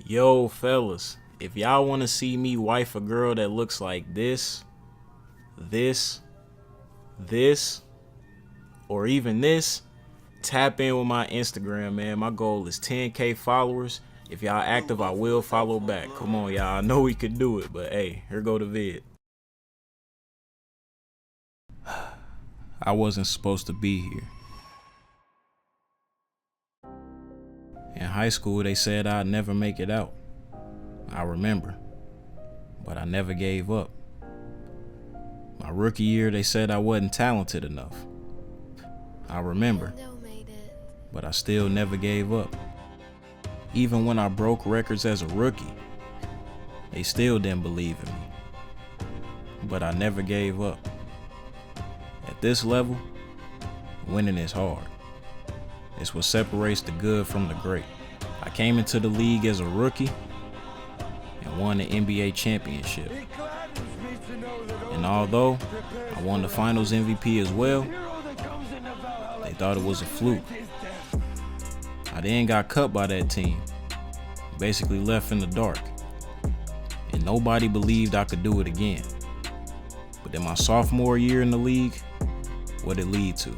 Yo, fellas, if y'all want to see me wife a girl that looks like this, or even this, tap in with my Instagram, man. My goal is 10K followers. If y'all active, I will follow back. Come on, y'all. I know we could do it, but hey, here go the vid. I wasn't supposed to be here. In high school, they said I'd never make it out. I remember, but I never gave up. My rookie year, they said I wasn't talented enough. I remember, but I still never gave up. Even when I broke records as a rookie, they still didn't believe in me. But I never gave up. At this level, winning is hard. It's what separates the good from the great. I came into the league as a rookie and won the NBA championship. And although I won the finals MVP as well, they thought it was a fluke. I then got cut by that team, basically left in the dark. And nobody believed I could do it again. But then my sophomore year in the league, what it lead to?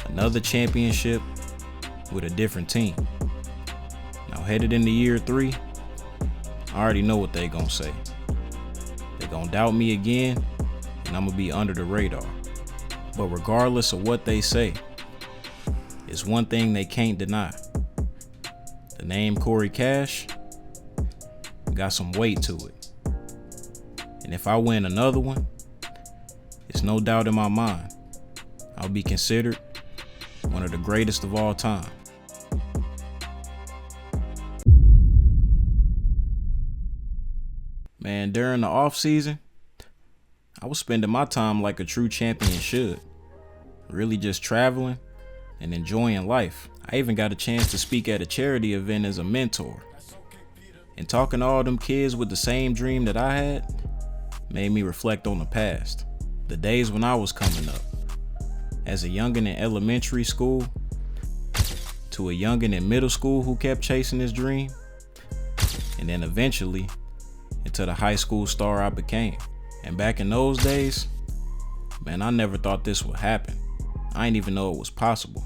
Another championship with a different team. Now headed into year 3, I already know what they gonna say. They gonna doubt me again, and I'm gonna be under the radar. But regardless of what they say, it's one thing they can't deny. The name Corey Cash got some weight to it. And if I win another one, it's no doubt in my mind, I'll be considered one of the greatest of all time. Man, during the offseason, I was spending my time like a true champion should. Really just traveling and enjoying life. I even got a chance to speak at a charity event as a mentor. And talking to all them kids with the same dream that I had made me reflect on the past. The days when I was coming up. As a youngin' in elementary school, to a youngin' in middle school who kept chasing his dream, and then eventually into the high school star I became. And back in those days, man, I never thought this would happen. I didn't even know it was possible.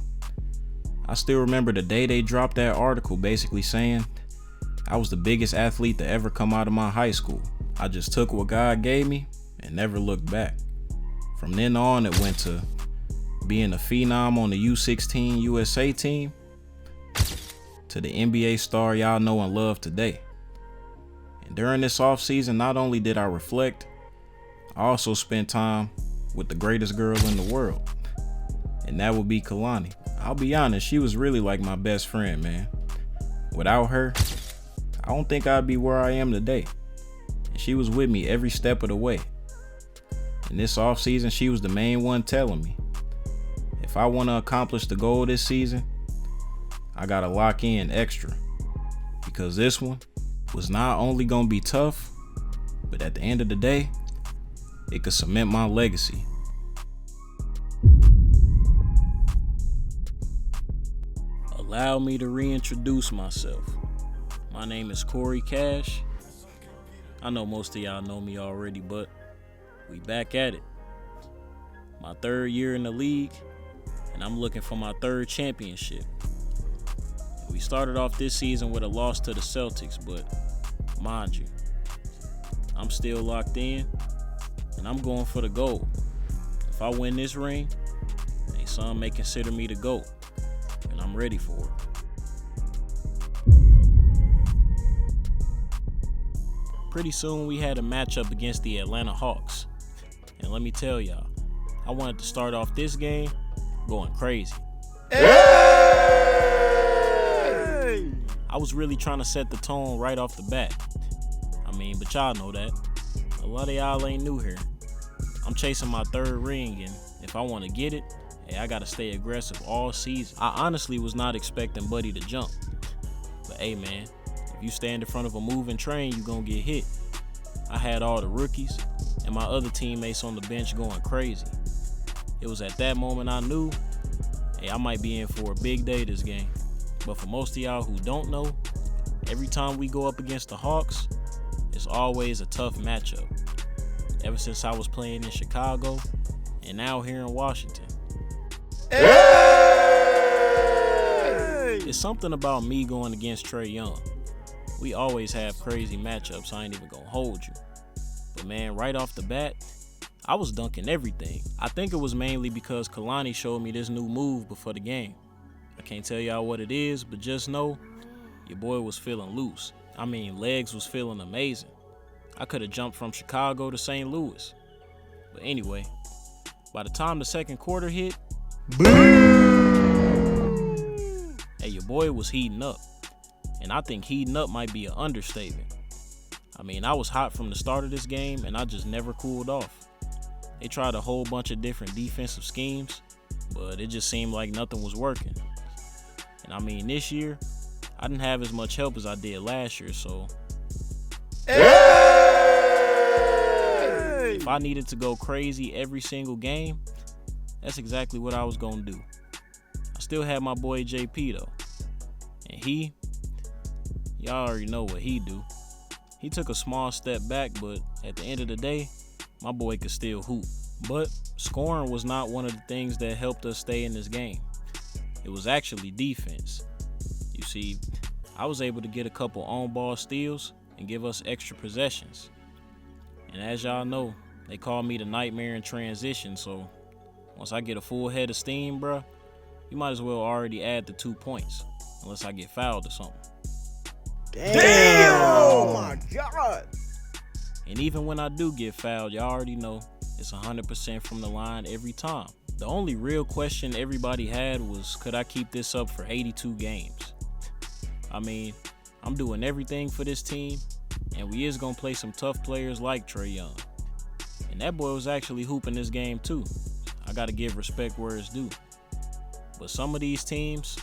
I still remember the day they dropped that article basically saying I was the biggest athlete to ever come out of my high school. I just took what God gave me and never looked back. From then on, it went to being a phenom on the U16 USA team to the NBA star y'all know and love today. And during this offseason, not only did I reflect, I also spent time with the greatest girl in the world, and that would be Lonnie. I'll be honest, she was really like my best friend, man. Without her, I don't think I'd be where I am today. And she was with me every step of the way. In this offseason, she was the main one telling me, if I want to accomplish the goal this season, I gotta lock in extra. Because this one was not only gonna be tough, but at the end of the day, it could cement my legacy. Allow me to reintroduce myself. My name is Corey Cash. I know most of y'all know me already, but we back at it. My 3rd year in the league, and I'm looking for my 3rd championship. We started off this season with a loss to the Celtics, but mind you, I'm still locked in, and I'm going for the gold. If I win this ring, some may consider me the GOAT, and I'm ready for it. Pretty soon we had a matchup against the Atlanta Hawks, and let me tell y'all, I wanted to start off this game going crazy. Hey! I was really trying to set the tone right off the bat. But y'all know that. A lot of y'all ain't new here. I'm chasing my 3rd ring, and if I want to get it, I gotta stay aggressive all season. I honestly was not expecting Buddy to jump. But hey man, if you stand in front of a moving train, you gonna get hit. I had all the rookies and my other teammates on the bench going crazy. It was at that moment I knew, I might be in for a big day this game. But for most of y'all who don't know, Every time we go up against the Hawks, it's always a tough matchup. Ever since I was playing in Chicago and now here in Washington. Hey! It's something about me going against Trae Young. We always have crazy matchups, I ain't even gonna hold you. But man, right off the bat, I was dunking everything. I think it was mainly because Lonnie showed me this new move before the game. I can't tell y'all what it is, but just know your boy was feeling loose. I mean, legs was feeling amazing. I could have jumped from Chicago to St. Louis. But anyway, by the time the second quarter hit, hey, your boy was heating up. And I think heating up might be an understatement. I mean, I was hot from the start of this game, and I just never cooled off. They tried a whole bunch of different defensive schemes, but it just seemed like nothing was working. And I mean, this year, I didn't have as much help as I did last year, so if I needed to go crazy every single game, that's exactly what I was gonna do. I still had my boy JP though, and y'all already know what he do. He took a small step back, but at the end of the day, my boy could still hoop. But scoring was not one of the things that helped us stay in this game. It was actually defense. You see, I was able to get a couple on-ball steals and give us extra possessions. And as y'all know, they call me the nightmare in transition, so once I get a full head of steam, bruh, you might as well already add the 2 points, unless I get fouled or something. Damn! Oh my God! And even when I do get fouled, y'all already know it's 100% from the line every time. The only real question everybody had was, could I keep this up for 82 games? I mean, I'm doing everything for this team, and we is gonna play some tough players like Trae Young. And that boy was actually hooping this game too. I gotta give respect where it's due. But some of these teams,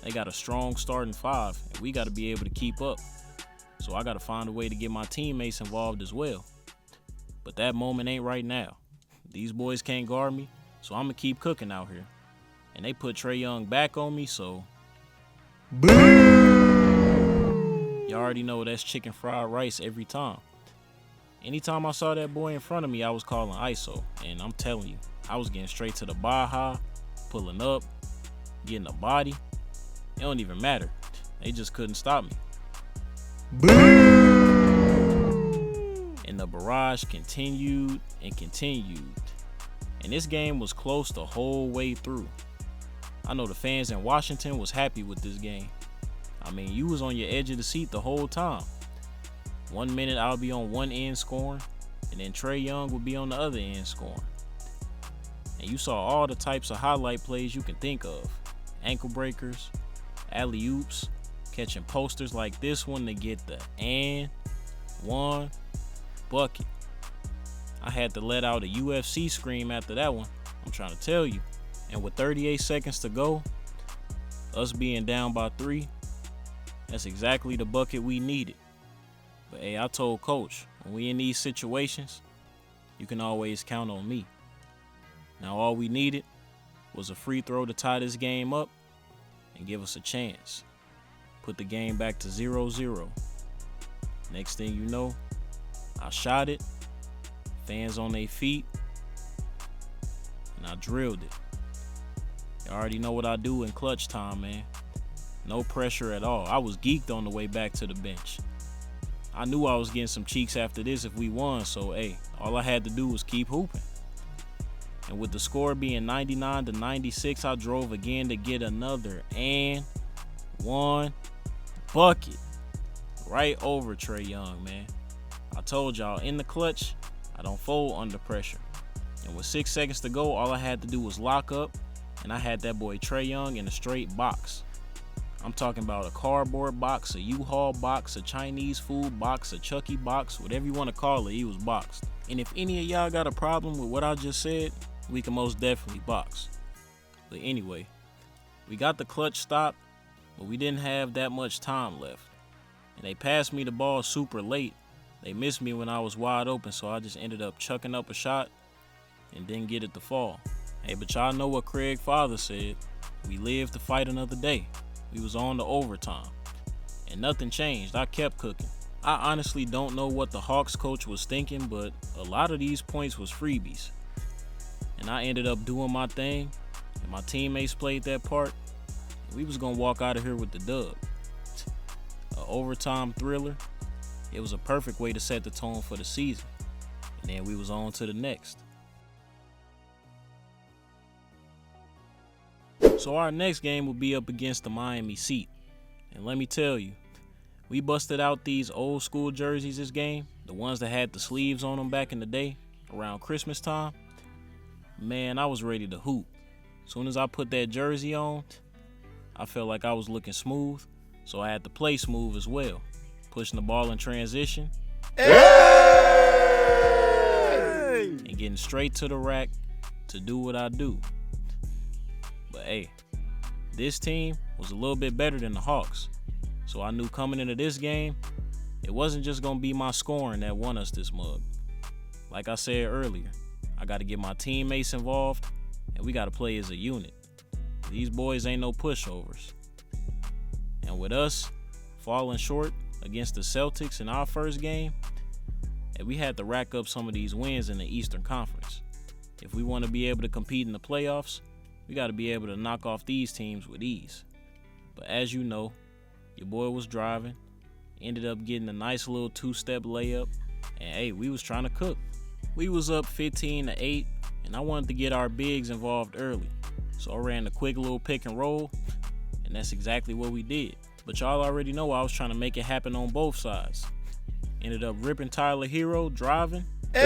they got a strong starting five, and we gotta be able to keep up. So I gotta find a way to get my teammates involved as well. But that moment ain't right now. These boys can't guard me, so I'm gonna keep cooking out here. And they put Trae Young back on me, so you already know that's chicken fried rice every time. Anytime I saw that boy in front of me, I was calling ISO. And I'm telling you, I was getting straight to the Baja, pulling up, getting a body. It don't even matter. They just couldn't stop me. And the barrage continued and continued. And this game was close the whole way through. I know the fans in Washington was happy with this game. I mean, you was on your edge of the seat the whole time. 1 minute I'll be on one end scoring, and then Trae Young would be on the other end scoring. And you saw all the types of highlight plays you can think of. Ankle breakers, alley-oops, catching posters like this one to get the and one bucket. I had to let out a UFC scream after that one, I'm trying to tell you. And with 38 seconds to go, us being down by 3, that's exactly the bucket we needed. But hey, I told Coach, when we in these situations, you can always count on me. Now all we needed was a free throw to tie this game up and give us a chance. Put the game back to 0-0. Next thing you know, I shot it, fans on their feet, and I drilled it. You already know what I do in clutch time, man. No pressure at all. I was geeked on the way back to the bench. I knew I was getting some cheeks after this if we won, so hey, all I had to do was keep hooping. And with the score being 99-96, I drove again to get another and one bucket right over Trae Young, man. I told y'all, in the clutch, I don't fold under pressure. And with 6 seconds to go, all I had to do was lock up, and I had that boy Trae Young in a straight box. I'm talking about a cardboard box, a U-Haul box, a Chinese food box, a Chucky box, whatever you want to call it, he was boxed. And if any of y'all got a problem with what I just said, we can most definitely box. But anyway, we got the clutch stop, but we didn't have that much time left. And they passed me the ball super late. They missed me when I was wide open, so I just ended up chucking up a shot and didn't get it to fall. Hey, but y'all know what Craig's father said. We live to fight another day. We was on to overtime. and nothing changed. I kept cooking. I honestly don't know what the Hawks coach was thinking, but a lot of these points was freebies. And I ended up doing my thing, and my teammates played that part, and we was gonna walk out of here with the dub. An overtime thriller. It was a perfect way to set the tone for the season. And then we was on to the next. So our next game will be up against the Miami Heat. And let me tell you, we busted out these old school jerseys this game, the ones that had the sleeves on them back in the day, around Christmas time. Man, I was ready to hoop. As soon as I put that jersey on, I felt like I was looking smooth, so I had to play smooth as well. Pushing the ball in transition. Hey! And getting straight to the rack to do what I do. But hey, this team was a little bit better than the Hawks. So I knew coming into this game, it wasn't just going to be my scoring that won us this mug. Like I said earlier, I got to get my teammates involved, and we got to play as a unit. These boys ain't no pushovers. And with us falling short against the Celtics in our first game, and we had to rack up some of these wins in the Eastern Conference. If we want to be able to compete in the playoffs, we got to be able to knock off these teams with ease. But as you know, your boy was driving, ended up getting a nice little two-step layup, and hey, we was trying to cook. We was up 15-8, and I wanted to get our bigs involved early. So I ran a quick little pick and roll, and that's exactly what we did. But y'all already know I was trying to make it happen on both sides. Ended up ripping Tyler Hero, driving. Hey!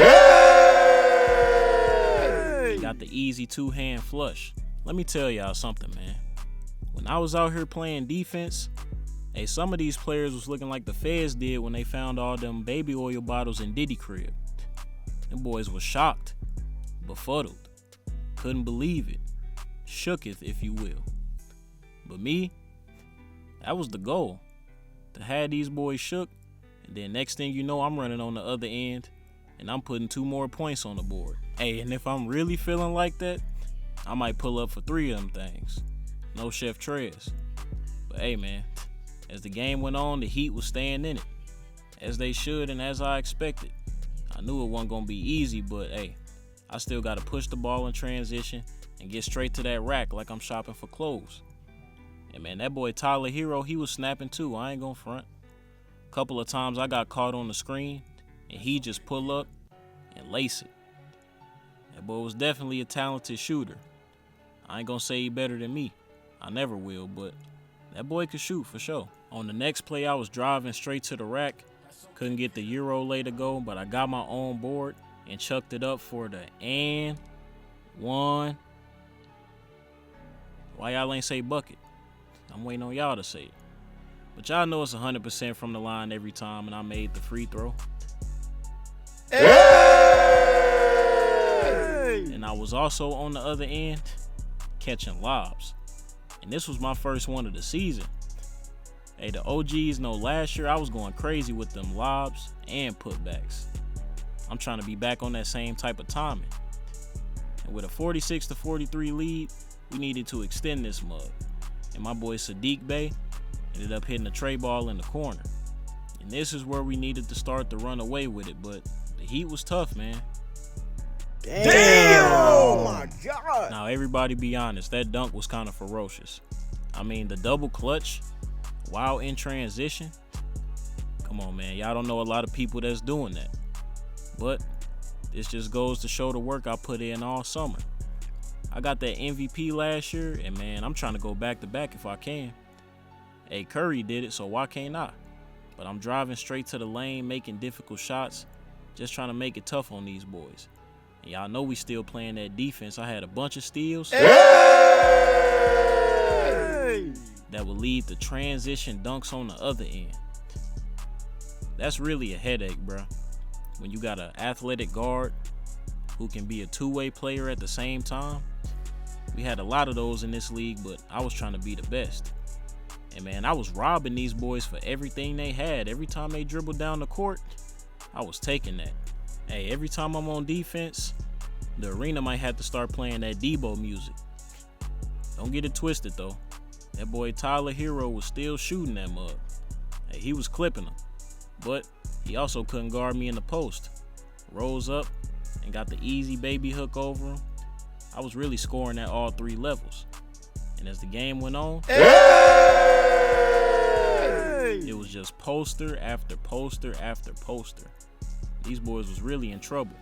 Got the easy two-hand flush. Let me tell y'all something, man. When I was out here playing defense, hey, some of these players was looking like the feds did when they found all them baby oil bottles in Diddy crib. Them boys was shocked, befuddled, couldn't believe it, shooketh, if you will. But me, that was the goal, to have these boys shook, and then next thing you know, I'm running on the other end, and I'm putting 2 more points on the board. Hey, and if I'm really feeling like that, I might pull up for 3 of them things. No Chef Trez. But hey, man, as the game went on, the Heat was staying in it, as they should and as I expected. I knew it wasn't going to be easy, but hey, I still got to push the ball in transition and get straight to that rack like I'm shopping for clothes. And man, that boy Tyler Hero, he was snapping too. I ain't going to front. A couple of times I got caught on the screen, and he just pull up and lace it. That boy was definitely a talented shooter. I ain't going to say he better than me. I never will, but that boy could shoot for sure. On the next play, I was driving straight to the rack. Couldn't get the Euro lay to go, but I got my own board and chucked it up for the and one. Why y'all ain't say bucket? I'm waiting on y'all to say it. But y'all know it's 100% from the line every time, and I made the free throw. Hey! And I was also on the other end catching lobs. And this was my first one of the season. Hey, the OGs know last year I was going crazy with them lobs and putbacks. I'm trying to be back on that same type of timing. And with a 46-43 lead, we needed to extend this mug. And my boy Sadiq Bey ended up hitting a tray ball in the corner. And this is where we needed to start to run away with it, but the Heat was tough, man. Damn! Oh my God! Now everybody be honest, that dunk was kind of ferocious. I mean, the double clutch while in transition, come on, man, y'all don't know a lot of people that's doing that. But this just goes to show the work I put in all summer. I got that MVP last year, and man, I'm trying to go back to back if I can. Hey, Curry did it, so why can't I? But I'm driving straight to the lane, making difficult shots, just trying to make it tough on these boys. And y'all know we still playing that defense. I had a bunch of steals. Hey! That would lead to transition dunks on the other end. That's really a headache, bro. When you got an athletic guard who can be a two-way player at the same time. We had a lot of those in this league, but I was trying to be the best. And man, I was robbing these boys for everything they had. Every time they dribbled down the court, I was taking that. Hey, every time I'm on defense, the arena might have to start playing that Debo music. Don't get it twisted though. That boy Tyler Hero was still shooting that mug. Hey, he was clipping them, but he also couldn't guard me in the post. Rose up and got the easy baby hook over him. I was really scoring at all three levels. And as the game went on, it was just poster after poster after poster. These boys was really in trouble.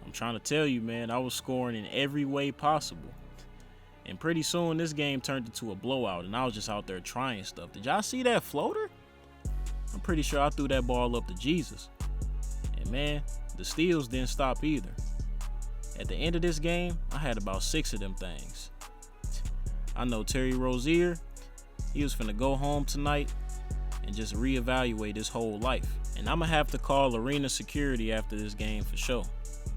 I'm trying to tell you, man, I was scoring in every way possible. And pretty soon this game turned into a blowout and I was just out there trying stuff. Did y'all see that floater? I'm pretty sure I threw that ball up to Jesus. And man, the steals didn't stop either. At the end of this game, I had about 6 of them things. I know Terry Rozier, he was finna go home tonight and just reevaluate his whole life. And I'ma have to call arena security after this game for sure.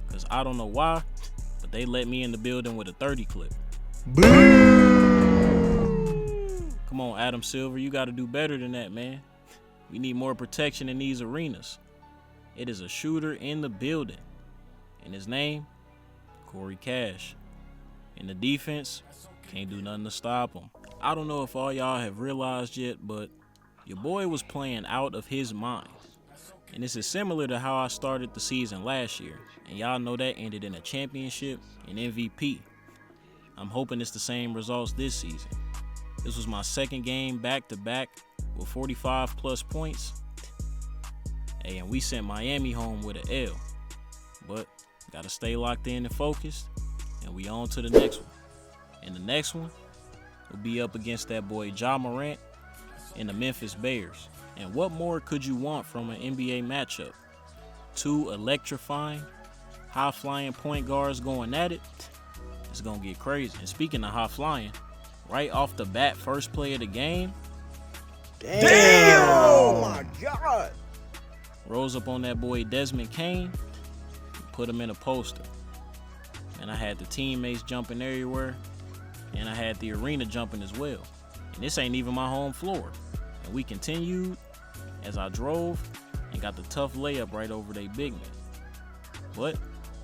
Cause I don't know why, but they let me in the building with a 30 clip. Come on, Adam Silver, you gotta do better than that, man. We need more protection in these arenas. It is a shooter in the building. And his name, Corey Cash. In the defense, can't do nothing to stop him. I don't know if all y'all have realized yet, but your boy was playing out of his mind. And this is similar to how I started the season last year. And y'all know that ended in a championship and MVP. I'm hoping it's the same results this season. This was my second game back-to-back with 45 plus points. Hey, and we sent Miami home with an L. But gotta stay locked in and focused, and we on to the next one. And the next one will be up against that boy Ja Morant and the Memphis Bears. And what more could you want from an NBA matchup? 2 electrifying, high-flying point guards going at it. It's gonna get crazy. And speaking of high-flying, right off the bat, first play of the game. Damn! Oh my God! Rose up on that boy Desmond Kane, put him in a poster. And I had the teammates jumping everywhere, and I had the arena jumping as well. And this ain't even my home floor. And we continued as I drove and got the tough layup right over their big man. But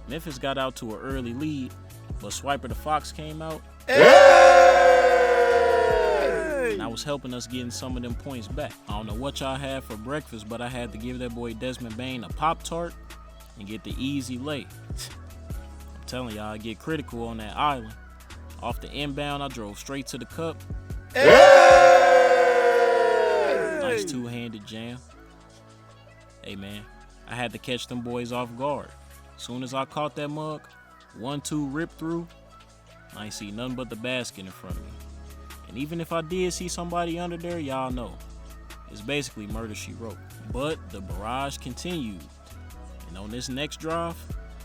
Memphis got out to an early lead, but Swiper the Fox came out. And I was helping us getting some of them points back. I don't know what y'all had for breakfast, but I had to give that boy Desmond Bane a Pop-Tart and get the easy lay. I'm telling y'all, I get critical on that island. Off the inbound, I drove straight to the cup. Nice two-handed jam. Hey, man, I had to catch them boys off guard. Soon as I caught that mug, 1-2 rip through, I ain't see nothing but the basket in front of me. And even if I did see somebody under there, y'all know, it's basically murder she wrote. But the barrage continued. And on this next drive,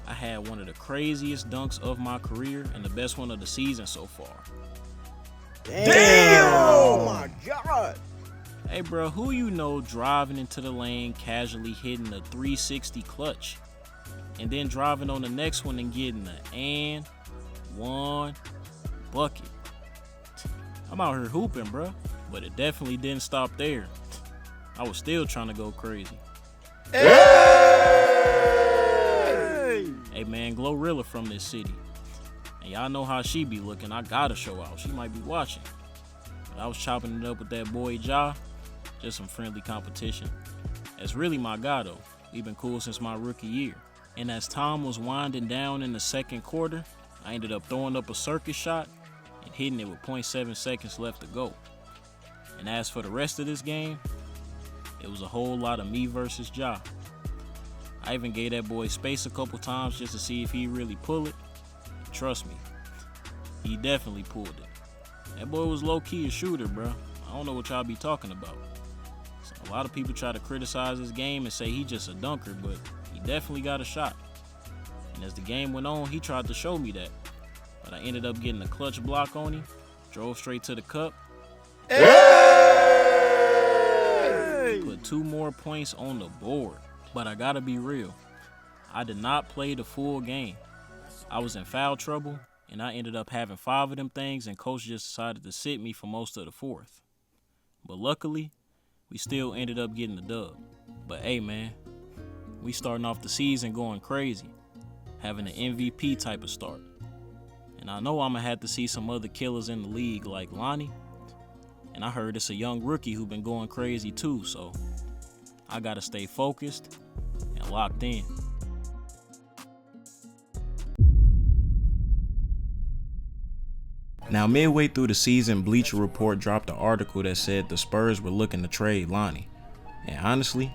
I had one of the craziest dunks of my career and the best one of the season so far. Damn! Oh my God! Hey bro, who you know driving into the lane, casually hitting a 360 clutch, and then driving on the next one and getting an one bucket? I'm out here hooping, bro, but it definitely didn't stop there. I was still trying to go crazy. Hey man, Glorilla from this city. And y'all know how she be looking. I gotta show out. She might be watching. But I was chopping it up with that boy Ja. Just some friendly competition. That's really my guy though. We've been cool since my rookie year. And as time was winding down in the second quarter, I ended up throwing up a circus shot and hitting it with 0.7 seconds left to go. And as for the rest of this game, it was a whole lot of me versus Ja. I even gave that boy space a couple times just to see if he really pull it. Trust me, he definitely pulled it. That boy was low-key a shooter, bro. I don't know what y'all be talking about. So a lot of people try to criticize his game and say he just a dunker, but he definitely got a shot. And as the game went on, he tried to show me that. But I ended up getting a clutch block on him, drove straight to the cup. Put 2 more points on the board. But I gotta be real, I did not play the full game. I was in foul trouble, and I ended up having 5 of them things, and coach just decided to sit me for most of the fourth. But luckily, we still ended up getting the dub. But hey man, we starting off the season going crazy, having an MVP type of start. And I know I'm gonna have to see some other killers in the league like Lonnie, And I heard it's a young rookie who been going crazy too, so I gotta stay focused and locked in. Now, midway through the season, Bleacher Report dropped an article that said the Spurs were looking to trade Lonnie. And honestly,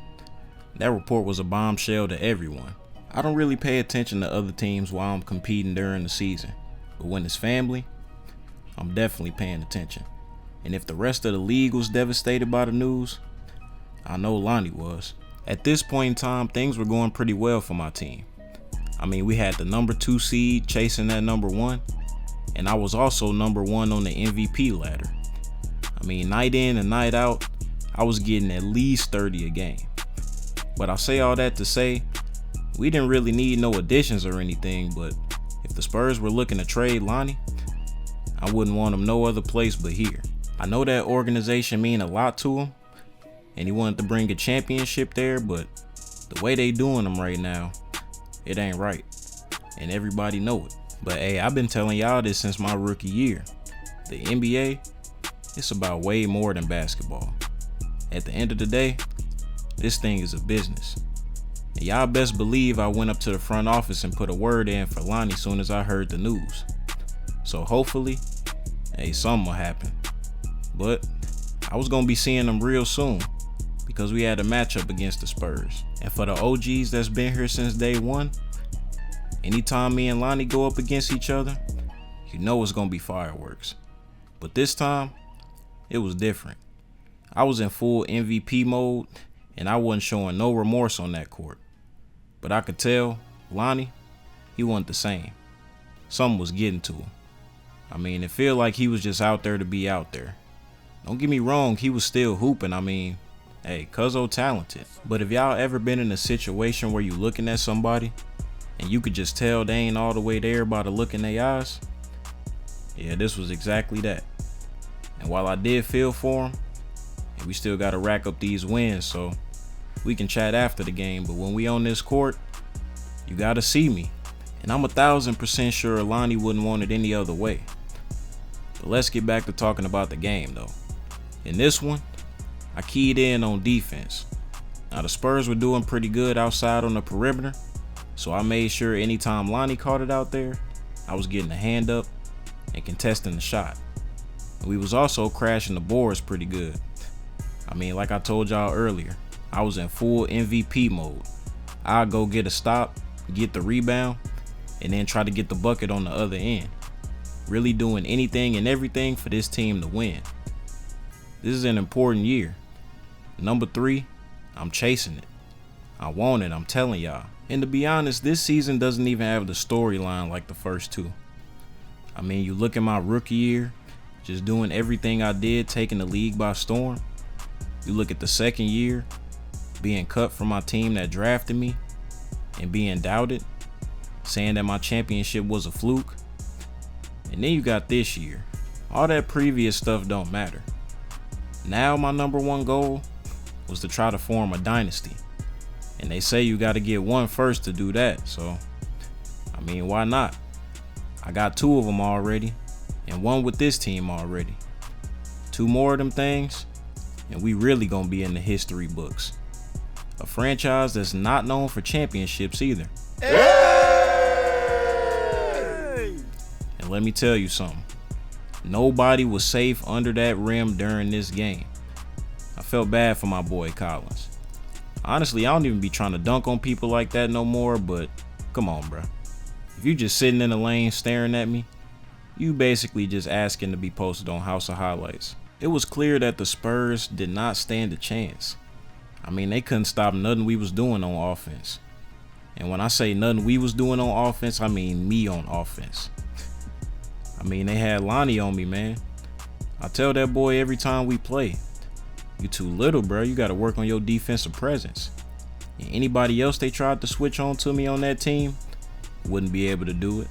that report was a bombshell to everyone. I don't really pay attention to other teams while I'm competing during the season, but when it's family, I'm definitely paying attention. And if the rest of the league was devastated by the news, I know Lonnie was. At this point in time, things were going pretty well for my team. I mean, we had the number 2 seed chasing that number 1, and I was also number 1 on the MVP ladder. I mean, night in and night out, I was getting at least 30 a game. But I say all that to say, we didn't really need no additions or anything, but if the Spurs were looking to trade Lonnie, I wouldn't want him no other place but here. I know that organization mean a lot to him, and he wanted to bring a championship there, but the way they doing them right now, it ain't right, and everybody know it. But hey, I've been telling y'all this since my rookie year. The NBA, it's about way more than basketball. At the end of the day, this thing is a business. And y'all best believe I went up to the front office and put a word in for Lonnie soon as I heard the news. So hopefully, hey, something will happen. But I was gonna be seeing them real soon because we had a matchup against the Spurs. And for the OGs that's been here since day one, anytime me and Lonnie go up against each other, you know it's gonna be fireworks. But this time, it was different. I was in full MVP mode and I wasn't showing no remorse on that court. But I could tell, Lonnie, he wasn't the same. Something was getting to him. I mean, it felt like he was just out there to be out there. Don't get me wrong, he was still hooping. I mean, hey, Cuzzo talented. But if y'all ever been in a situation where you looking at somebody and you could just tell they ain't all the way there by the look in their eyes, yeah, this was exactly that. And while I did feel for him, we still got to rack up these wins, so we can chat after the game. But when we on this court, you got to see me. And I'm 1,000% sure Lonnie wouldn't want it any other way. But let's get back to talking about the game, though. In this one, I keyed in on defense. Now, the Spurs were doing pretty good outside on the perimeter, so I made sure anytime Lonnie caught it out there, I was getting a hand up and contesting the shot. And we was also crashing the boards pretty good. I mean, like I told y'all earlier, I was in full MVP mode. I'd go get a stop, get the rebound, and then try to get the bucket on the other end. Really doing anything and everything for this team to win. This is an important year. Number 3, I'm chasing it. I want it, I'm telling y'all. And to be honest, this season doesn't even have the storyline like the first 2. I mean, you look at my rookie year, just doing everything I did, taking the league by storm. You look at the second year, being cut from my team that drafted me and being doubted, saying that my championship was a fluke. And then you got this year. All that previous stuff don't matter. Now my number 1 goal was to try to form a dynasty. And they say you got to get one first to do that. So, I mean, why not? I got 2 of them already and 1 with this team already. 2 more of them things and we really gonna be in the history books. A franchise that's not known for championships either. Hey! And let me tell you something. Nobody was safe under that rim during this game. I felt bad for my boy Collins. Honestly, I don't even be trying to dunk on people like that no more, but come on, bro. If you just sitting in the lane staring at me, you basically just asking to be posted on House of Highlights. It was clear that the Spurs did not stand a chance. I mean, they couldn't stop nothing we was doing on offense. And when I say nothing we was doing on offense, I mean me on offense. I mean, they had Lonnie on me, man. I tell that boy every time we play, you too little, bro. You got to work on your defensive presence. And anybody else they tried to switch on to me on that team wouldn't be able to do it.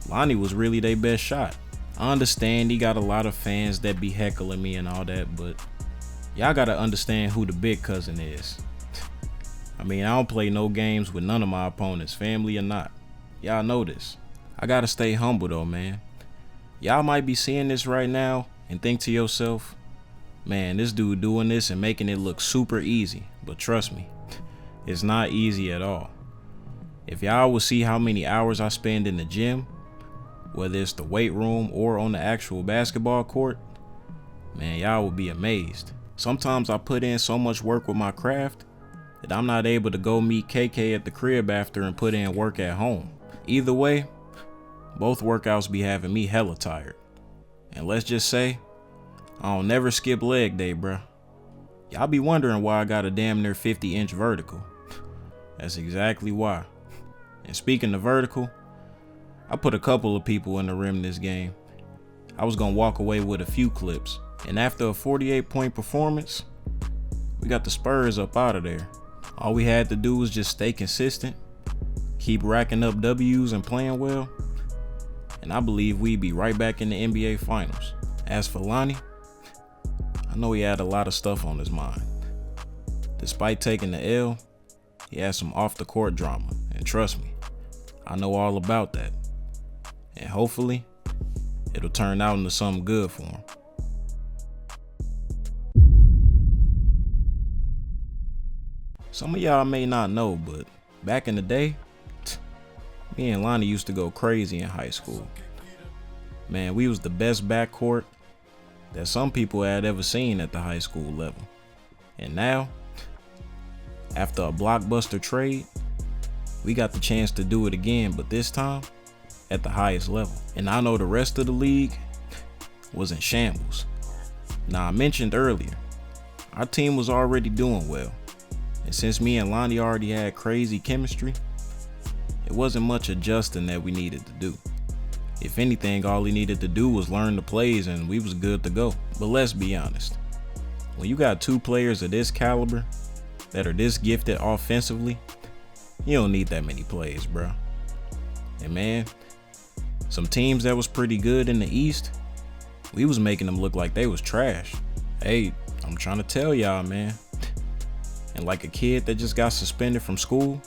Lonnie was really their best shot. I understand he got a lot of fans that be heckling me and all that, but y'all got to understand who the big cousin is. I mean, I don't play no games with none of my opponents, family or not. Y'all know this. I got to stay humble though, man. Y'all might be seeing this right now and think to yourself, Man, this dude doing this and making it look super easy, but trust me, it's not easy at all. If y'all would see how many hours I spend in the gym, whether it's the weight room or on the actual basketball court, man, y'all would be amazed. Sometimes I put in so much work with my craft that I'm not able to go meet KK at the crib after and put in work at home. Either way, both workouts be having me hella tired. And let's just say, I don't never skip leg day, bruh. Y'all be wondering why I got a damn near 50-inch vertical. That's exactly why. And speaking of vertical, I put a couple of people in the rim this game. I was gonna walk away with a few clips. And after a 48-point performance, we got the Spurs up out of there. All we had to do was just stay consistent, keep racking up W's and playing well, and I believe we'd be right back in the NBA Finals. As for Lonnie, I know he had a lot of stuff on his mind. Despite taking the L, he had some off-the-court drama, and trust me, I know all about that. And hopefully, it'll turn out into something good for him. Some of y'all may not know, but back in the day, me and Lonnie used to go crazy in high school. Man, we was the best backcourt that some people had ever seen at the high school level. And now, after a blockbuster trade, we got the chance to do it again, but this time at the highest level. And I know the rest of the league was in shambles. Now, I mentioned earlier, our team was already doing well. And since me and Lonnie already had crazy chemistry, it wasn't much adjusting that we needed to do. If anything, all he needed to do was learn the plays and we was good to go. But let's be honest, when you got two players of this caliber that are this gifted offensively, you don't need that many plays, bro. And man, some teams that was pretty good in the East, we was making them look like they was trash. Hey, I'm trying to tell y'all, man. And like a kid that just got suspended from school,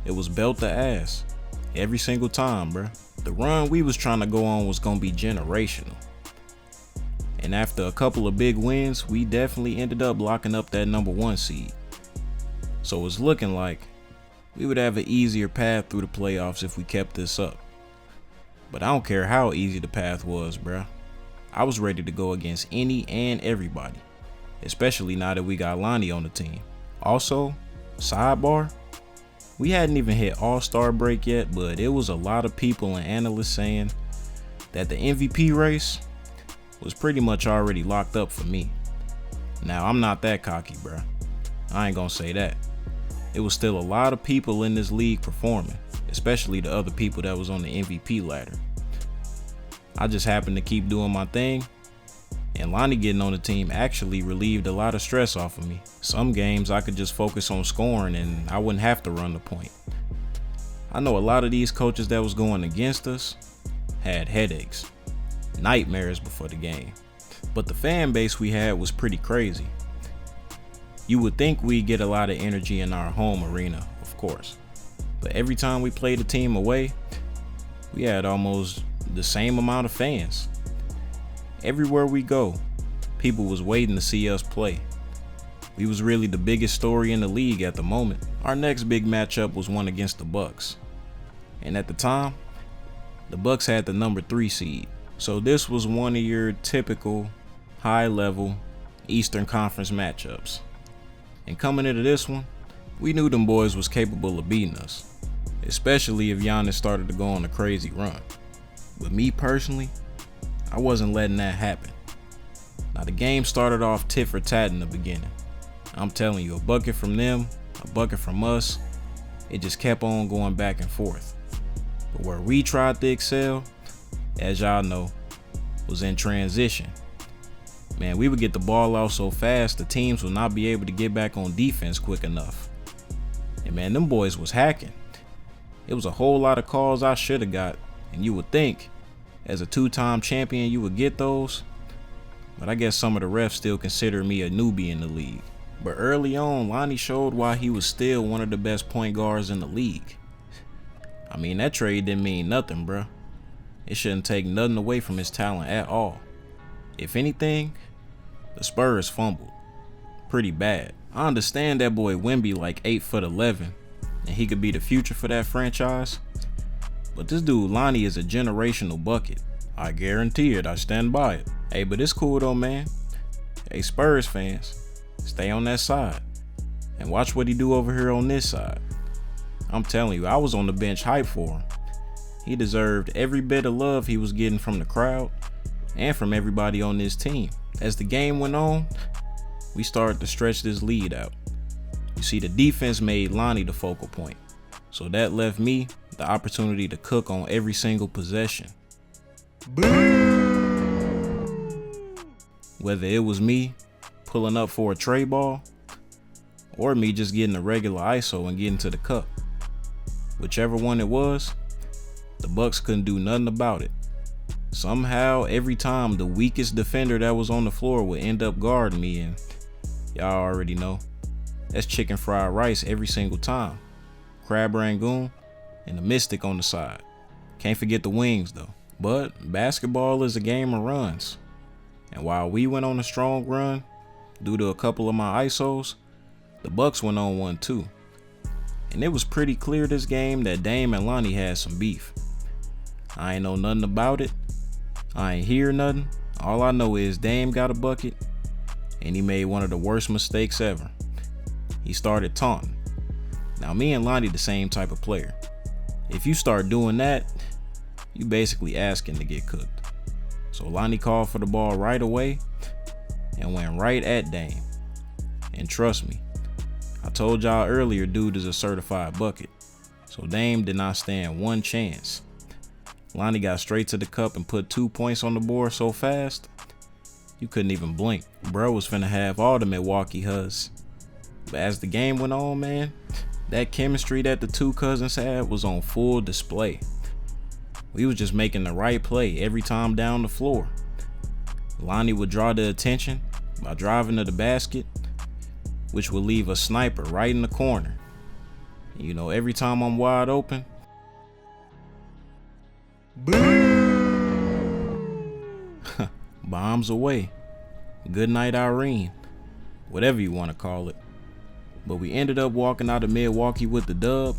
it was belt to ass every single time, bro. The run we was trying to go on was gonna be generational. And after a couple of big wins, we definitely ended up locking up that #1 seed. So it's looking like we would have an easier path through the playoffs if we kept this up. But I don't care how easy the path was, bruh. I was ready to go against any and everybody, especially now that we got Lonnie on the team. Also, sidebar, we hadn't even hit All-Star break yet, but it was a lot of people and analysts saying that the MVP race was pretty much already locked up for me. Now, I'm not that cocky, bruh. I ain't gonna say that. It was still a lot of people in this league performing, especially the other people that was on the MVP ladder. I just happened to keep doing my thing, and Lonnie getting on the team actually relieved a lot of stress off of me. Some games I could just focus on scoring and I wouldn't have to run the point. I know a lot of these coaches that was going against us had headaches, nightmares before the game. But the fan base we had was pretty crazy. You would think we'd get a lot of energy in our home arena, of course. But every time we played a team away, we had almost the same amount of fans. Everywhere we go, people was waiting to see us play. We was really the biggest story in the league at the moment. Our next big matchup was one against the Bucks. And at the time, the Bucks had the #3 seed. So this was one of your typical high-level Eastern Conference matchups. And coming into this one, we knew them boys was capable of beating us, especially if Giannis started to go on a crazy run. But me personally, I wasn't letting that happen. Now the game started off tit for tat in the beginning. I'm telling you, a bucket from them, a bucket from us, it just kept on going back and forth. But where we tried to excel, as y'all know, was in transition. Man, we would get the ball out so fast the teams would not be able to get back on defense quick enough. And man, them boys was hacking. It was a whole lot of calls I should have got, and you would think as a 2-time champion you would get those, but I guess some of the refs still consider me a newbie in the league. But early on, Lonnie showed why he was still one of the best point guards in the league. I mean, that trade didn't mean nothing, bruh. It shouldn't take nothing away from his talent at all. If anything, the Spurs fumbled. Pretty bad. I understand that boy Wemby like 8'11", and he could be the future for that franchise. But this dude Lonnie is a generational bucket. I guarantee it, I stand by it. Hey, but it's cool though, man. Hey, Spurs fans, stay on that side. And watch what he do over here on this side. I'm telling you, I was on the bench hype for him. He deserved every bit of love he was getting from the crowd and from everybody on this team. As the game went on, we started to stretch this lead out. You see, the defense made Lonnie the focal point. So that left me the opportunity to cook on every single possession. Whether it was me pulling up for a tray ball or me just getting a regular ISO and getting to the cup. Whichever one it was, the Bucks couldn't do nothing about it. Somehow, every time the weakest defender that was on the floor would end up guarding me, and y'all already know, that's chicken fried rice every single time. Crab Rangoon and the Mystic on the side. Can't forget the wings though. But basketball is a game of runs. And while we went on a strong run, due to a couple of my ISOs, the Bucks went on one too. And it was pretty clear this game that Dame and Lonnie had some beef. I ain't know nothing about it. I ain't hear nothing. All I know is Dame got a bucket and he made one of the worst mistakes ever. He started taunting. Now me and Lonnie the same type of player. If you start doing that, you basically asking to get cooked. So Lonnie called for the ball right away and went right at Dame. And trust me, I told y'all earlier, dude is a certified bucket. So Dame did not stand one chance. Lonnie got straight to the cup and put 2 points on the board so fast, you couldn't even blink. Bro was finna have all the Milwaukee Huzz. But as the game went on, man, that chemistry that the two cousins had was on full display. We was just making the right play every time down the floor. Lonnie would draw the attention by driving to the basket, which would leave a sniper right in the corner. You know, every time I'm wide open, bombs away. Good night, Irene. Whatever you want to call it. But we ended up walking out of Milwaukee with the dub,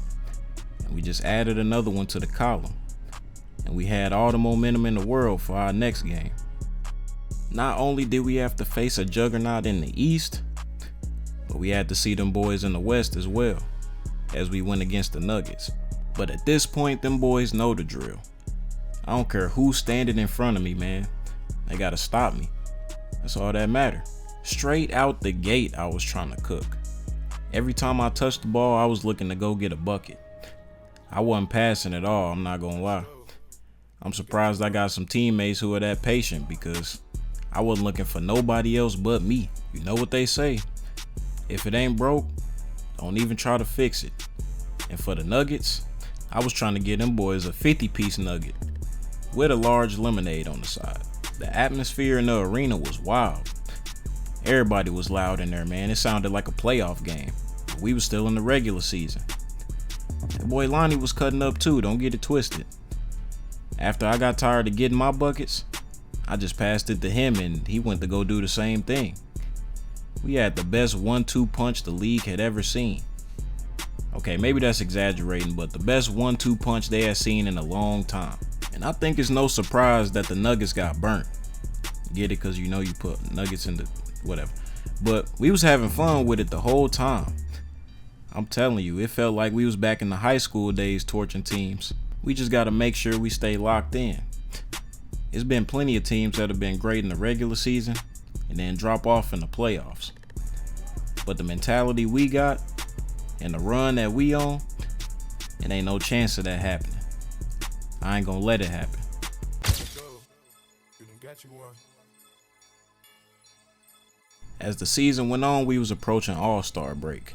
and we just added another one to the column. And we had all the momentum in the world for our next game. Not only did we have to face a juggernaut in the East, but we had to see them boys in the West as well, as we went against the Nuggets. But at this point, them boys know the drill. I don't care who's standing in front of me, man. They gotta stop me. That's all that matter. Straight out the gate, I was trying to cook. Every time I touched the ball, I was looking to go get a bucket. I wasn't passing at all, I'm not gonna lie. I'm surprised I got some teammates who are that patient, because I wasn't looking for nobody else but me. You know what they say? If it ain't broke, don't even try to fix it. And for the Nuggets, I was trying to get them boys a 50-piece nugget with a large lemonade on the side. The atmosphere in the arena was wild. Everybody was loud in there, man. It sounded like a playoff game. But we was still in the regular season. That boy Lonnie was cutting up too, don't get it twisted. After I got tired of getting my buckets, I just passed it to him and he went to go do the same thing. We had the best 1-2 punch the league had ever seen. Okay, maybe that's exaggerating, but the best 1-2 punch they had seen in a long time. And I think it's no surprise that the Nuggets got burnt. Get it? Because you know you put Nuggets in the whatever. But we was having fun with it the whole time. I'm telling you, it felt like we was back in the high school days torching teams. We just got to make sure we stay locked in. It's been plenty of teams that have been great in the regular season and then drop off in the playoffs. But the mentality we got and the run that we on, it ain't no chance of that happening. I ain't gonna let it happen. As the season went on, we was approaching All-Star break.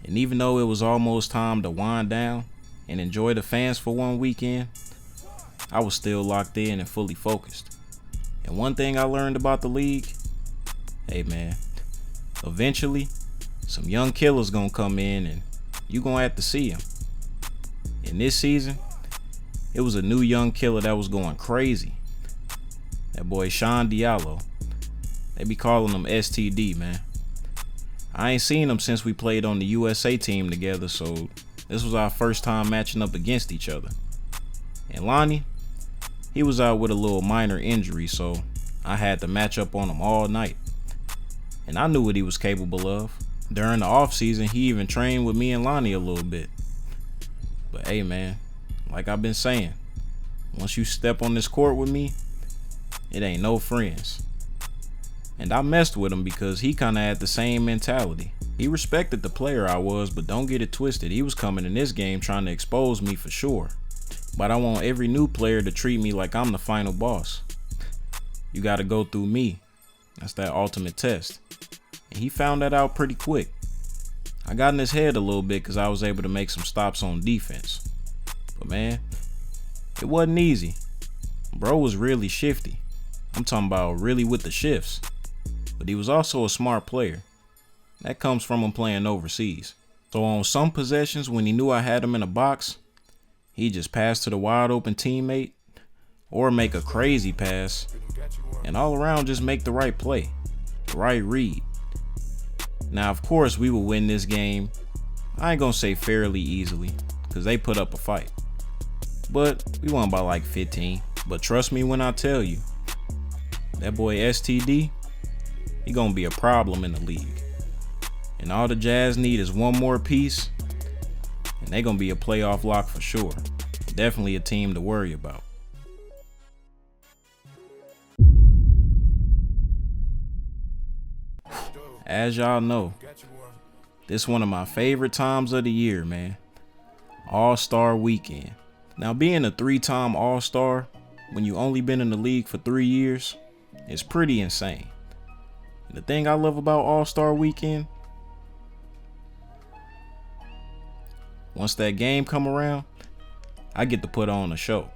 And even though it was almost time to wind down and enjoy the fans for one weekend, I was still locked in and fully focused. And one thing I learned about the league, hey man, eventually some young killers gonna come in and you gonna have to see them. In this season, it was a new young killer that was going crazy. That boy Sean Diallo. They be calling him STD, man. I ain't seen him since we played on the USA team together, so this was our first time matching up against each other. And Lonnie, he was out with a little minor injury, so I had to match up on him all night. And I knew what he was capable of. During the offseason, he even trained with me and Lonnie a little bit. But hey, man, like I've been saying, once you step on this court with me, it ain't no friends. And I messed with him because he kind of had the same mentality. He respected the player I was, but don't get it twisted. He was coming in this game trying to expose me for sure. But I want every new player to treat me like I'm the final boss. You got to go through me. That's that ultimate test. And he found that out pretty quick. I got in his head a little bit because I was able to make some stops on defense. But man, it wasn't easy. Bro was really shifty. I'm talking about really with the shifts. But he was also a smart player. That comes from him playing overseas. So on some possessions when he knew I had him in a box, he'd just pass to the wide open teammate or make a crazy pass and all around just make the right play, the right read. Now of course we will win this game. I ain't gonna say fairly easily because they put up a fight. But we won by like 15. But trust me when I tell you, that boy STD, he gonna be a problem in the league. And all the Jazz need is one more piece, and they gonna be a playoff lock for sure. Definitely a team to worry about. As y'all know, this one of my favorite times of the year, man. All-Star Weekend. Now being a 3-time All-Star when you only been in the league for 3 years is pretty insane. And the thing I love about All-Star Weekend, once that game come around, I get to put on a show.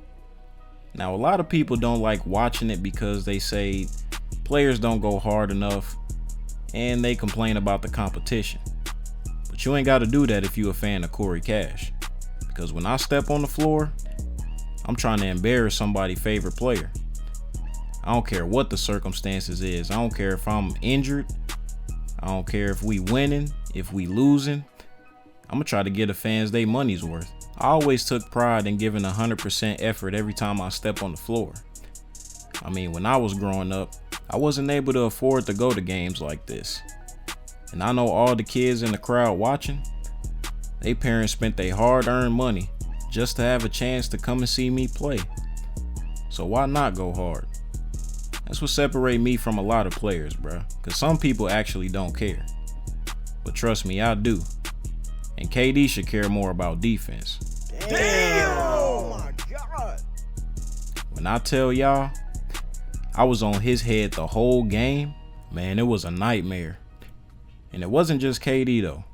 Now a lot of people don't like watching it because they say players don't go hard enough and they complain about the competition. But you ain't got to do that if you a fan of Corey Cash. Because when I step on the floor, I'm trying to embarrass somebody's favorite player. I don't care what the circumstances is. I don't care if I'm injured. I don't care if we winning, if we losing. I'm gonna try to get the fans their money's worth. I always took pride in giving 100% effort every time I step on the floor. I mean, when I was growing up, I wasn't able to afford to go to games like this. And I know all the kids in the crowd watching, they parents spent their hard-earned money just to have a chance to come and see me play. So why not go hard? That's what separates me from a lot of players, bro. Cause some people actually don't care. But trust me, I do. And KD should care more about defense. Damn! Oh my God! When I tell y'all, I was on his head the whole game, man, it was a nightmare. And it wasn't just KD though.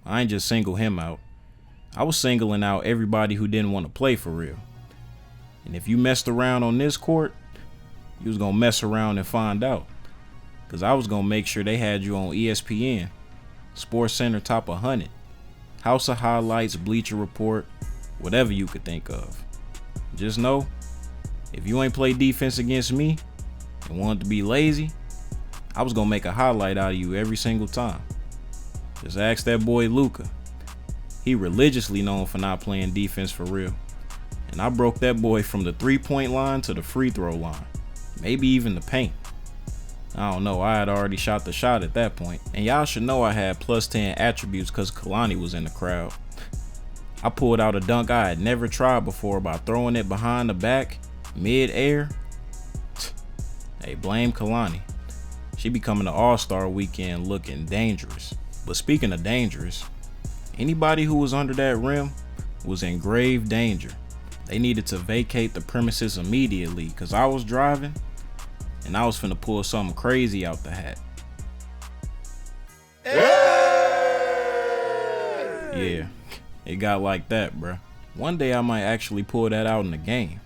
I ain't just single him out. I was singling out everybody who didn't want to play for real. And if you messed around on this court, you was gonna mess around and find out. Cause I was gonna make sure they had you on ESPN, Sports Center Top 100, House of Highlights, Bleacher Report, whatever you could think of. Just know, if you ain't play defense against me and wanted to be lazy, I was gonna make a highlight out of you every single time. Just ask that boy Luka. He religiously known for not playing defense for real. And I broke that boy from the 3-point line to the free throw line. Maybe even the paint. I don't know, I had already shot the shot at that point. And y'all should know I had plus 10 attributes because Kalani was in the crowd. I pulled out a dunk I had never tried before by throwing it behind the back, mid-air. Hey, blame Kalani. She be coming to All-Star Weekend looking dangerous. But speaking of dangerous, anybody who was under that rim was in grave danger. They needed to vacate the premises immediately because I was driving and I was finna pull something crazy out the hat. Yeah, it got like that, bruh. One day I might actually pull that out in the game.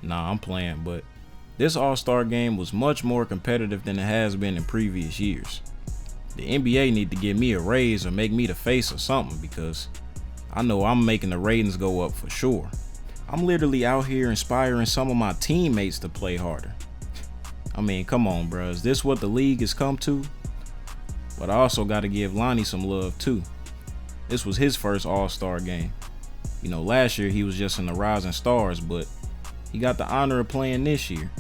Nah, I'm playing, but this All-Star game was much more competitive than it has been in previous years. The NBA need to give me a raise or make me the face or something because I know I'm making the ratings go up for sure. I'm literally out here inspiring some of my teammates to play harder. I mean, come on, bro. Is this what the league has come to? But I also got to give Lonnie some love too. This was his first All-Star game. You know, last year he was just in the Rising Stars, but he got the honor of playing this year.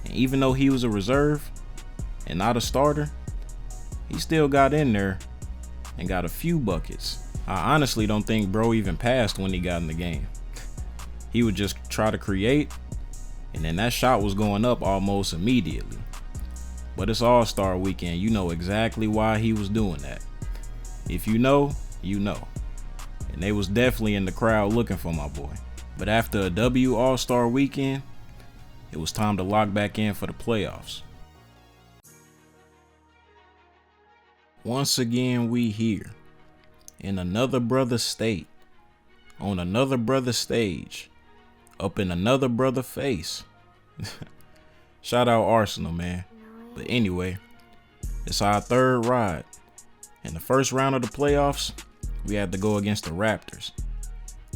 And even though he was a reserve and not a starter, he still got in there and got a few buckets. I honestly don't think bro even passed when he got in the game. He would just try to create, and then that shot was going up almost immediately. But it's All-Star weekend. You know exactly why he was doing that. If you know, you know. And they was definitely in the crowd looking for my boy. But after a W All-Star weekend, it was time to lock back in for the playoffs. Once again, we here in another brother state, on another brother stage, up in another brother face. Shout out Arsenal, man. But anyway, it's our third ride. In the first round of the playoffs, we had to go against the Raptors,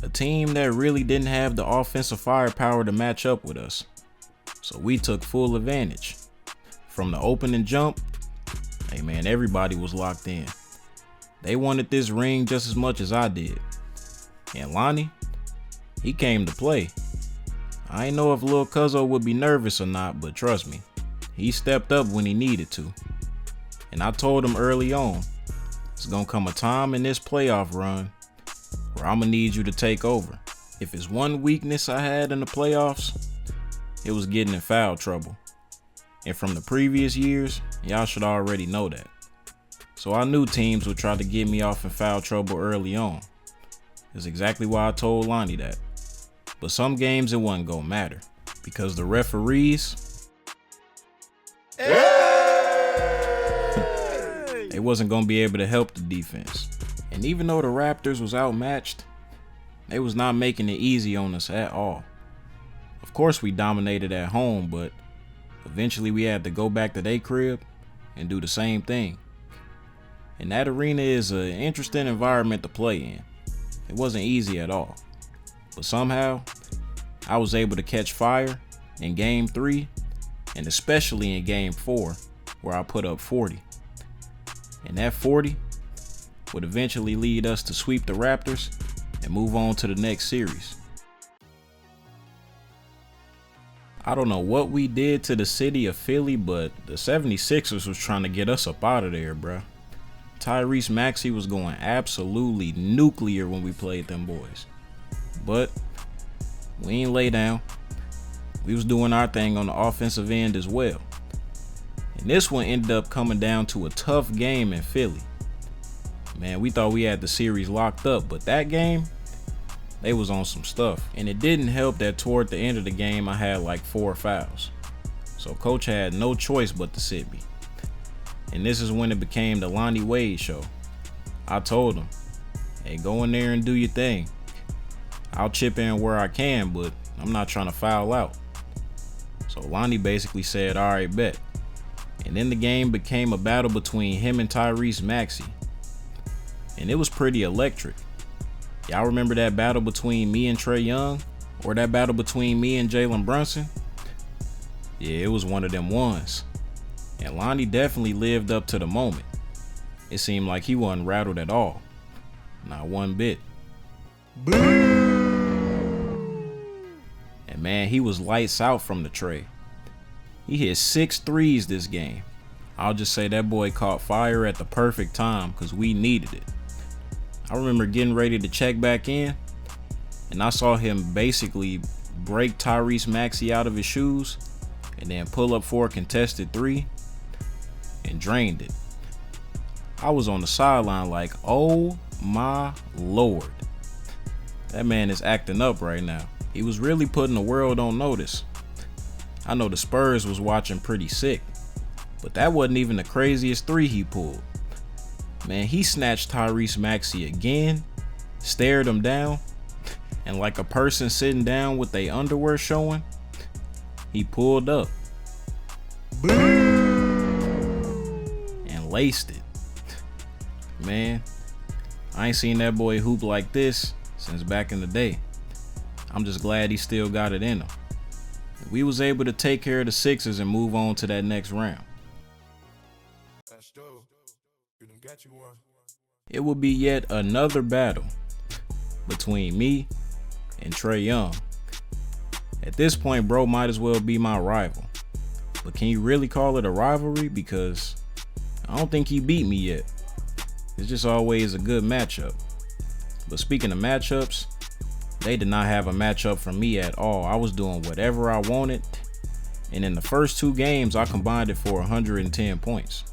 a team that really didn't have the offensive firepower to match up with us. So we took full advantage. From the opening jump, hey man, everybody was locked in. They wanted this ring just as much as I did. And Lonnie, he came to play. I ain't know if Lil Cuzzo would be nervous or not, but trust me, he stepped up when he needed to. And I told him early on, it's gonna come a time in this playoff run where I'm gonna need you to take over. If it's one weakness I had in the playoffs, it was getting in foul trouble. And from the previous years, y'all should already know that. So I knew teams would try to get me off in foul trouble early on. That's exactly why I told Lonnie that. But some games it wasn't gonna matter because the referees, they wasn't gonna be able to help the defense. And even though the Raptors was outmatched, they was not making it easy on us at all. Of course we dominated at home, but eventually we had to go back to their crib and do the same thing. And that arena is an interesting environment to play in. It wasn't easy at all. But somehow, I was able to catch fire in Game 3, and especially in Game 4, where I put up 40. And that 40 would eventually lead us to sweep the Raptors and move on to the next series. I don't know what we did to the city of Philly, but the 76ers was trying to get us up out of there, bruh. Tyrese Maxey was going absolutely nuclear when we played them boys. But we ain't lay down. We was doing our thing on the offensive end as well. And this one ended up coming down to a tough game in Philly. Man, we thought we had the series locked up, but that game, they was on some stuff. And it didn't help that toward the end of the game, I had like 4 fouls. So coach had no choice but to sit me. And this is when it became the Lonnie Wade show. I told him, hey, go in there and do your thing. I'll chip in where I can, but I'm not trying to foul out. So Lonnie basically said, all right, bet. And then the game became a battle between him and Tyrese Maxey. And it was pretty electric. Y'all remember that battle between me and Trae Young? Or that battle between me and Jalen Brunson? Yeah, it was one of them ones. And Lonnie definitely lived up to the moment. It seemed like he wasn't rattled at all. Not one bit. And man, he was lights out from the tray. He hit 6 threes this game. I'll just say that boy caught fire at the perfect time because we needed it. I remember getting ready to check back in, and I saw him basically break Tyrese Maxey out of his shoes and then pull up for a contested 3 and drained it. I was on the sideline like, oh my Lord. That man is acting up right now. He was really putting the world on notice. I know the Spurs was watching pretty sick, but that wasn't even the craziest 3 he pulled. Man, he snatched Tyrese Maxey again, stared him down, and like a person sitting down with their underwear showing, he pulled up and laced it. Man, I ain't seen that boy hoop like this since back in the day. I'm just glad he still got it in him. We was able to take care of the Sixers and move on to that next round. It will be yet another battle between me and Trae Young. At this point, bro might as well be my rival. But can you really call it a rivalry? Because I don't think he beat me yet. It's just always a good matchup. But speaking of matchups, they did not have a matchup for me at all. I was doing whatever I wanted. And in the first 2 games, I combined it for 110 points.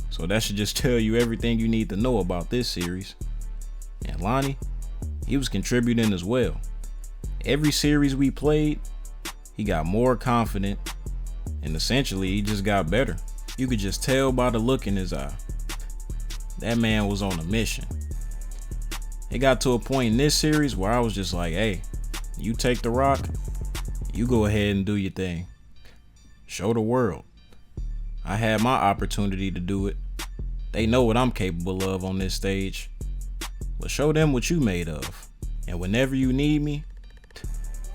So that should just tell you everything you need to know about this series. And Lonnie, he was contributing as well. Every series we played, he got more confident. And essentially, he just got better. You could just tell by the look in his eye. That man was on a mission. It got to a point in this series where I was just like, hey, you take the rock, you go ahead and do your thing. Show the world. I had my opportunity to do it. They know what I'm capable of on this stage. But show them what you made of. And whenever you need me,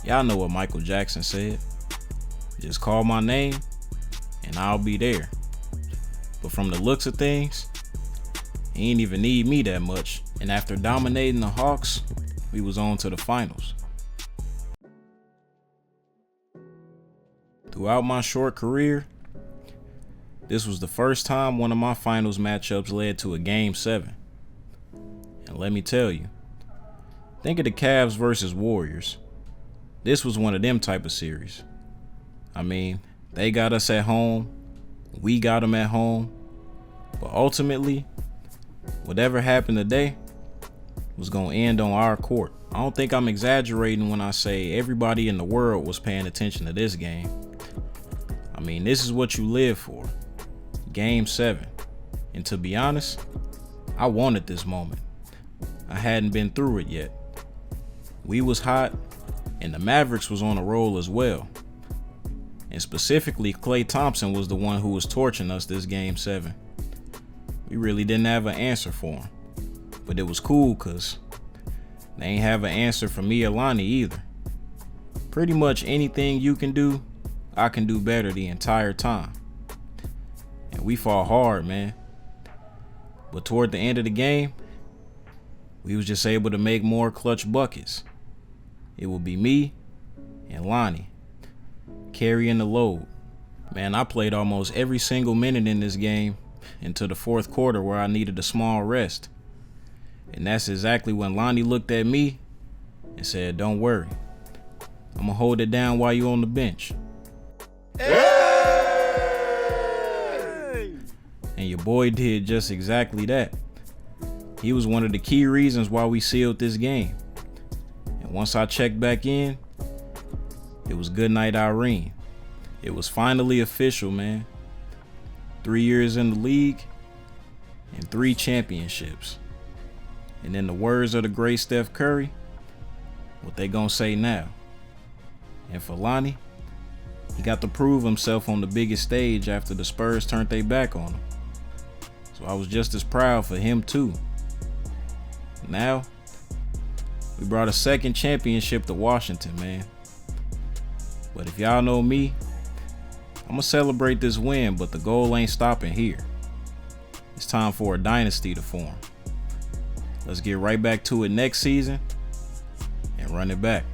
y'all know what Michael Jackson said. Just call my name and I'll be there. But from the looks of things, he ain't even need me that much. And after dominating the Hawks, we was on to the finals. Throughout my short career, this was the first time one of my finals matchups led to a Game 7. And let me tell you, think of the Cavs versus Warriors. This was one of them type of series. I mean, they got us at home, we got them at home, but ultimately, whatever happened today was going to end on our court. I don't think I'm exaggerating when I say everybody in the world was paying attention to this game. I mean, this is what you live for. Game 7. And to be honest, I wanted this moment. I hadn't been through it yet. We was hot, and the Mavericks was on a roll as well. And specifically, Klay Thompson was the one who was torching us this Game 7. We really didn't have an answer for him. But it was cool because they ain't have an answer for me or Lonnie either. Pretty much anything you can do, I can do better the entire time. And we fought hard, man. But toward the end of the game, we was just able to make more clutch buckets. It will be me and Lonnie carrying the load. Man, I played almost every single minute in this game into the fourth quarter where I needed a small rest. And that's exactly when Lonnie looked at me and said, don't worry, I'm gonna hold it down while you on the bench. Hey! And your boy did just exactly that. He was one of the key reasons why we sealed this game. And once I checked back in, it was good night, Irene. It was finally official, man. 3 years in the league and 3 championships. And in the words of the great Steph Curry, what they gonna say now? And for Lonnie, he got to prove himself on the biggest stage after the Spurs turned their back on him. So I was just as proud for him too. Now, we brought a 2nd championship to Washington, man. But if y'all know me, I'm gonna celebrate this win, but the goal ain't stopping here. It's time for a dynasty to form. Let's get right back to it next season and run it back.